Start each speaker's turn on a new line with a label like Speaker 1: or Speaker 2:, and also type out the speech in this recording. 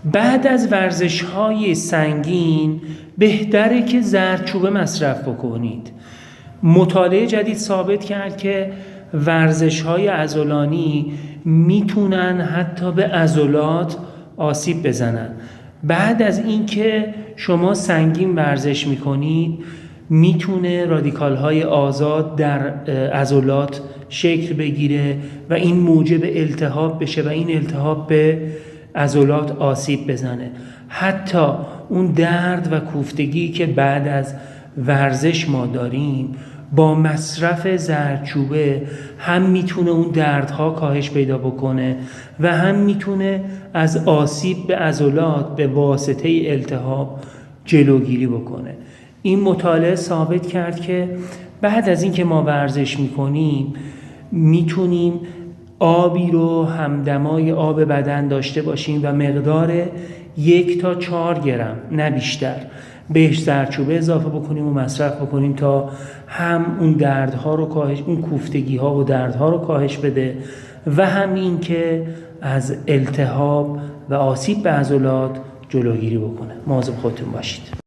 Speaker 1: بعد از ورزش‌های سنگین بهتره که زردچوبه مصرف بکنید. مطالعه جدید ثابت کرد که ورزش‌های عضلانی میتونن حتی به عضلات آسیب بزنن. بعد از اینکه شما سنگین ورزش میکنید میتونه رادیکال‌های آزاد در عضلات شکل بگیره و این موجب التهاب بشه و این التهاب به عضلات آسیب بزنه. حتی اون درد و کوفتگی که بعد از ورزش ما داریم با مصرف زردچوبه هم میتونه اون دردها کاهش پیدا بکنه و هم میتونه از آسیب به عضلات به واسطه التهاب جلوگیری بکنه. این مطالعه ثابت کرد که بعد از اینکه ما ورزش میکنیم میتونیم آبی رو همدمای آب بدن داشته باشیم و مقدار 1 تا 4 گرم نه بیشتر بهش زردچوبه اضافه بکنیم و مصرف بکنیم تا هم اون دردها رو کاهش، اون کوفتگی ها و دردها رو کاهش بده و هم این که از التهاب و آسیب به عضلات جلوگیری بکنه. مواظب خودتون باشید.